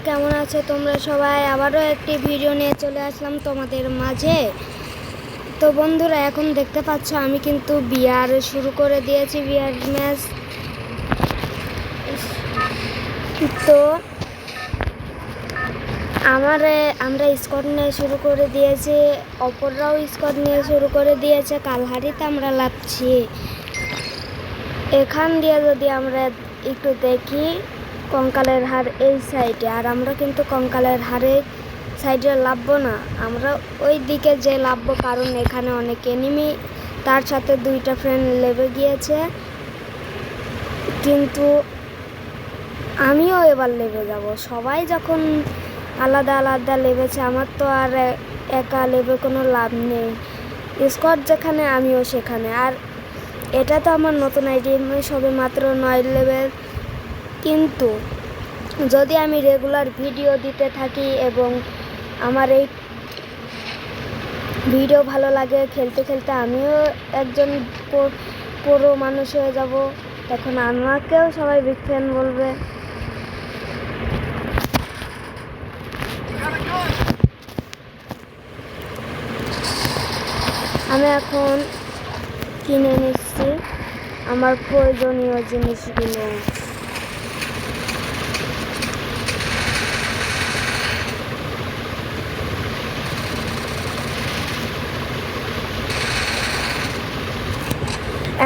কেমন আছো তোমরা সবাই? আবারও একটি ভিডিও নিয়ে চলে আসলাম তোমাদের মাঝে। তো বন্ধুরা, এখন দেখতে পাচ্ছ আমি কিন্তু বিয়ার শুরু করে দিয়েছি, বিয়ার ম্যাচ। তো আমরা স্কোয়াড নিয়ে শুরু করে দিয়েছি, অপররাও স্কোয়াড নিয়ে শুরু করে দিয়েছে। কালহারিতে আমরা লাভছি। এখান দিয়ে যদি আমরা একটু দেখি, কঙ্কালের হার এই সাইডে, আর আমরা কিন্তু কঙ্কালের হারের সাইডে লাভবো না, আমরা ওই দিকে যে লাভবো, কারণ এখানে অনেক এনিমি, তার সাথে দুইটা ফ্রেন্ড লেবে গিয়েছে। কিন্তু আমিও এবার লেবে যাব। সবাই যখন আলাদা আলাদা লেবেছে, আমার তো আর একা লেবে কোনো লাভ নেই। স্কোয়াড যেখানে আমিও সেখানে। আর এটা তো আমার নতুন আইডি, সবে মাত্র 9 লেভেল। কিন্তু যদি আমি রেগুলার ভিডিও দিতে থাকি এবং আমার এই ভিডিও ভালো লাগে, খেলতে খেলতে আমিও একজন পুরো মানুষ হয়ে যাব, তখন আমাকেও সবাই বিগ ফ্যান বলবে। আমি এখন কিনে নিচ্ছি আমার প্রয়োজনীয় জিনিসগুলো।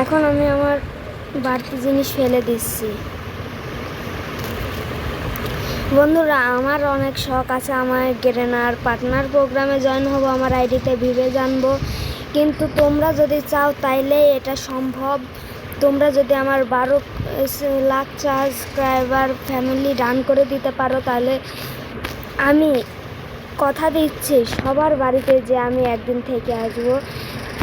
এখন আমি আমার বাড়তি জিনিস ফেলে দিচ্ছি। বন্ধুরা, আমার অনেক শখ আছে আমার গেরেনার পার্টনার প্রোগ্রামে জয়েন হব, আমার আইডিতে ভিভে জানবো। কিন্তু তোমরা যদি চাও তাইলে এটা সম্ভব। তোমরা যদি আমার 12 লাখ সাবস্ক্রাইবার ফ্যামিলি রান করে দিতে পারো, তাহলে আমি কথা দিচ্ছি সবার বাড়িতে যে আমি একদিন থেকে আসবো।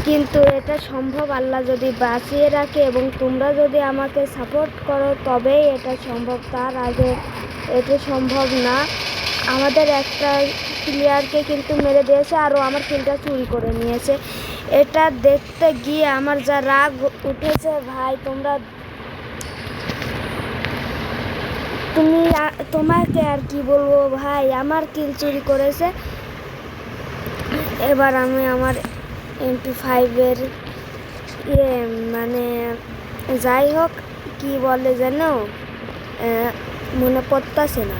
কিন্তু এটা সম্ভব আল্লাহ যদি বাঁচিয়ে রাখে এবং তোমরা যদি আমাকে সাপোর্ট করো, তবেই এটা সম্ভব। তার আগে এটা সম্ভব না। আমাদের একটা প্লেয়ারকে কিন্তু মেরে দিয়েছে, আরও আমার কিলটা চুরি করে নিয়েছে। এটা দেখতে গিয়ে আমার যা রাগ উঠেছে ভাই, তোমাকে আর কি বলবো ভাই, আমার কিল চুরি করেছে। এবার আমি আমার MP5-এর মানে যাই হোক, কি বলে যেন মনে পড়তেছে না,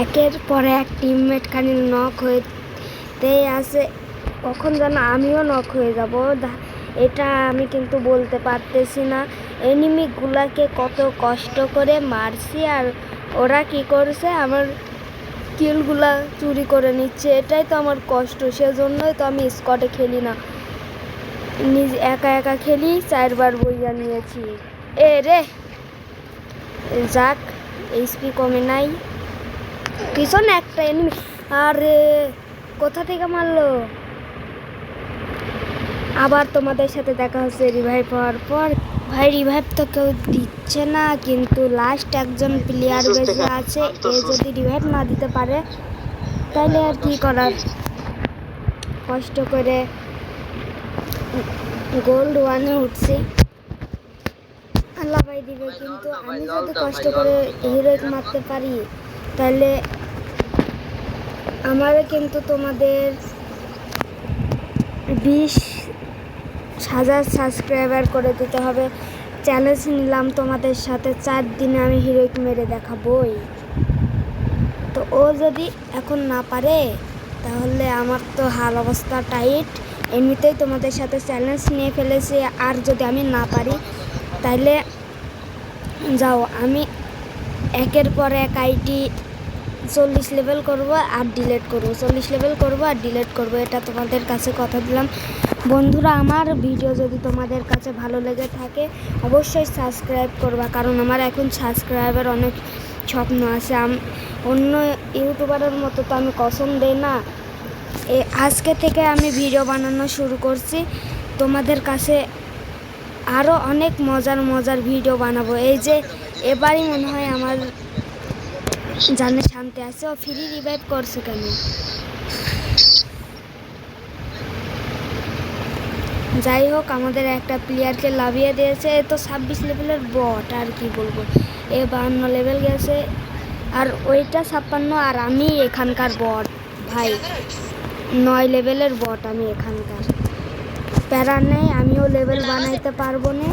একের পরে এক টিমমেট খালি নক হতেই আছে। কখন যেন আমিও নক হয়ে যাব, এটা আমি কিন্তু বলতে পারতেছি না। এনিমিগুলাকে কত কষ্ট করে মারছি, আর ওরা কি করছে, আমার কিলগুলা চুরি করে নিচ্ছে। এটাই তো আমার কষ্ট, সেজন্যই তো আমি স্কোয়াডে খেলি না, নিজে একা একা খেলি। 4 বার বইয়া নিয়েছি। এ রে যাক, এইচপি কমে নাই। পিছনে একটা এনিমি, আরে কোথা থেকে মারলো? আবার তোমাদের সাথে দেখা হচ্ছে রিভাইভ হওয়ার পর। ভাই, রিভাইভ তো কেউ দিচ্ছে না, কিন্তু লাস্ট একজন প্লেয়ার বেঁচে আছে। এ যদি রিভাইভ না দিতে পারে, তাহলে আর কি করার। কষ্ট করে গোল্ড 1-এ উঠছি, আল্লাহ ভাই দিবে। কিন্তু আমি যদি কষ্ট করে হিরোইক মারতে পারি, তাহলে আমারও কিন্তু তোমাদের 20,000 সাবস্ক্রাইবার করে দিতে হবে। চ্যালেঞ্জ নিলাম তোমাদের সাথে, 4 দিনে আমি হিরোইক মেরে দেখাবই। তো ও যদি এখন না পারে, তাহলে আমার তো হাল অবস্থা টাইট। এমনিতেই তোমাদের সাথে চ্যালেঞ্জ নিয়ে ফেলেছি, আর যদি আমি না পারি, তাহলে যাও, আমি একের পর এক আইডি 40 লেভেল করব আর ডিলিট করব, 40 লেভেল করব আর ডিলিট করব। এটা তোমাদের কাছে কথা দিলাম। বন্ধুরা, আমার ভিডিও যদি তোমাদের কাছে ভালো লেগে থাকে, অবশ্যই সাবস্ক্রাইব করবা, কারণ আমার এখন সাবস্ক্রাইবার অনেক স্বপ্ন আছে। অন্য ইউটিউবারের মতো তো আমি কসম দেই না। আজকে থেকে আমি ভিডিও বানানো শুরু করছি, তোমাদের কাছে আরও অনেক মজার মজার ভিডিও বানাবো। এই যে এবারই মনে হয় আমার জানে শান্তি আছে। ও ফ্রি রিভাইভ করছে কেন? যাই হোক, আমাদের একটা প্লেয়ারকে লাভিয়ে দিয়েছে। এ তো 26 লেভেলের বট, আর কি বলবো। এ 52 লেভেল গেছে, আর ওইটা 56, আর আমি এখানকার বট ভাই, 9 লেভেলের বট আমি এখানকার। প্যারা নেই, আমিও লেভেল বানাইতে পারবো না।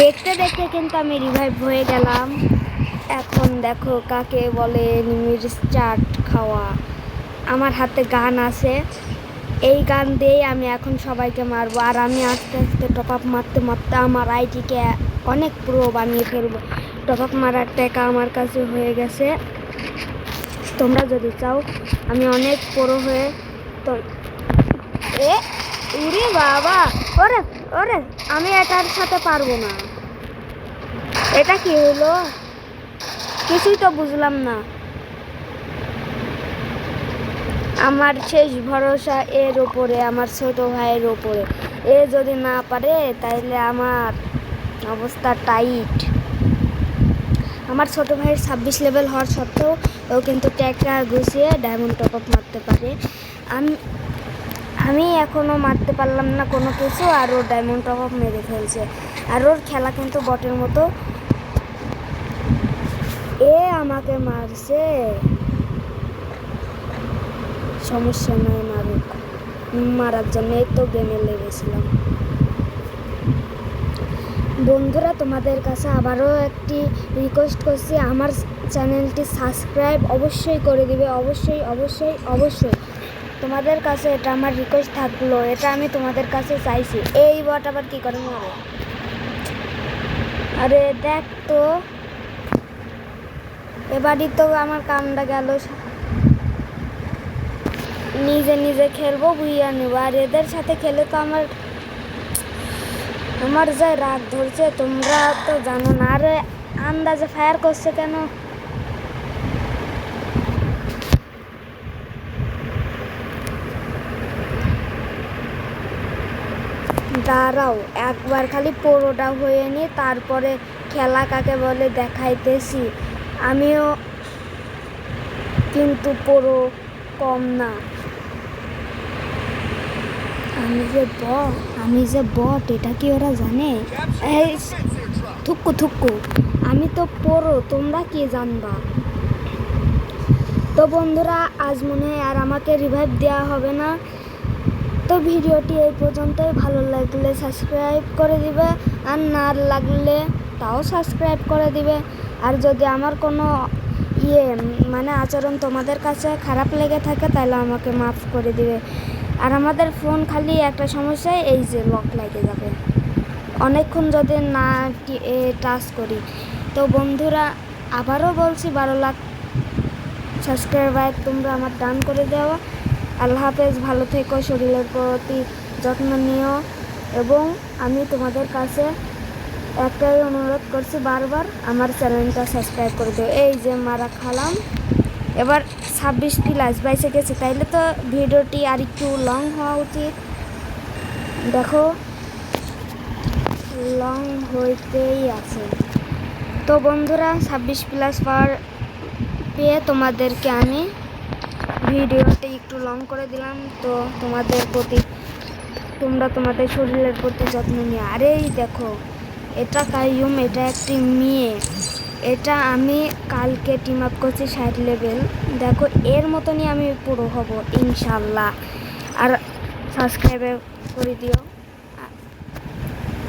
দেখতে দেখতে কিন্তু আমি রিভাইভ হয়ে গেলাম। এখন দেখো কাকে বলে নিমির চাট খাওয়া। আমার হাতে গান আছে, এই গান দিয়েই আমি এখন সবাইকে মারবো। আর আমি আস্তে আস্তে টপ আপ মারতে মারতে আমার আইটিকে অনেক প্রো বানিয়ে ফেলবো। টপ আপ মারার টাকা আমার কাছে হয়ে গেছে। তোমরা যদি চাও আমি অনেক প্রো হয়ে তো উরে বাবা, ওরে ওরে, আমি এটার সাথে পারবো না। এটা কি হলো, কিছুই তো বুঝলাম না। আমার শেষ ভরসা এর ওপরে, আমার ছোট ভাইয়ের ওপরে। এ যদি না পারে তাইলে আমার অবস্থা টাইট। আমার ছোট ভাইয়ের 26 লেভেল হওয়ার সত্ত্বেও ও কিন্তু টাকা গুছিয়ে ডায়মন্ড টপ আপ মারতে পারে। আমি এখনও মারতে পারলাম না কোনো কিছু, আর ওর ডায়মন্ড টপ আপ মেরে ফেলছে। আর ওর খেলা কিন্তু বটের মতো। এ আমাকে মারছে, সমস্যা নয়, মারুক, মারার জন্যই তো গেমে লেগেছিলাম। বন্ধুরা, তোমাদের কাছে আবারও একটি রিকোয়েস্ট করছি, আমার চ্যানেলটি সাবস্ক্রাইব অবশ্যই করে দিবে, অবশ্যই অবশ্যই অবশ্যই। তোমাদের কাছে এটা আমার রিকোয়েস্ট থাকলো, এটা আমি তোমাদের কাছে চাইছি। এই বট আবার কি করে মারে, আরে দেখ তো, এবারই তো আমার কামটা গেল। নিজে নিজে খেলবো, বুঝিয়ে নেবো। আর এদের সাথে খেলে তো আমার যা রাগ ধরছে, তোমরা তো জানো না। আরে আন্দাজে ফায়ার করছে কেন? দাঁড়াও, একবার খালি পুরোটা হয়ে নি, তারপরে খেলা কাকে বলে দেখাইতেছি। আমিও কিন্তু পুরো কম না। আমি যে বট এটা কি ওরা জানে? এই থুক্কু থুক্কু, আমি তো পুরো, তোমরা কি জানবা? তো বন্ধুরা, আজ মনে হয় আর আমাকে রিভাইভ দেওয়া হবে না। তো ভিডিওটি এই পর্যন্তই। ভালো লাগলে সাবস্ক্রাইব করে দিবে, আর না লাগলে তাও সাবস্ক্রাইব করে দিবে। আর যদি আমার কোনো মানে আচরণ তোমাদের কাছে খারাপ লেগে থাকে তাহলে আমাকে মাফ করে দিবে। আর আমাদের ফোন খালি একটা সমস্যায়, এই যে লক লাগে যাবে অনেকক্ষণ যদি না টাচ করি। তো বন্ধুরা, আবারও বলছি, 12 লাখ সাবস্ক্রাইবার তোমরা আমার দান করে দেওয়া। আল্লাহ হাফেজ, ভালো থেকো, শরীরের প্রতি যত্ন নিও। এবং আমি তোমাদের কাছে একটাই অনুরোধ করছি বারবার, আমার চ্যানেলটা সাবস্ক্রাইব করে দিও। এই যে মারা খালাম, এবার 26টি লাইক বাইসে গেছে, তাইলে তো ভিডিওটি আর একটু লং হওয়া উচিত। দেখো লং হইতেই আছে। তো বন্ধুরা, 26+ পাওয়ার পেয়ে তোমাদেরকে আমি ভিডিওটি একটু লং করে দিলাম। তো তোমরা তোমাদের শরীরের প্রতি যত্ন নিয়ে। আর এই দেখো, এটা কাইয়ুম, এটা একটি মেয়ে। এটা আমি কালকে টিম আপ করছি 60 লেভেল। দেখো এর মতনই আমি পুরো হব ইনশাল্লাহ। আর সাবস্ক্রাইব করে দিও।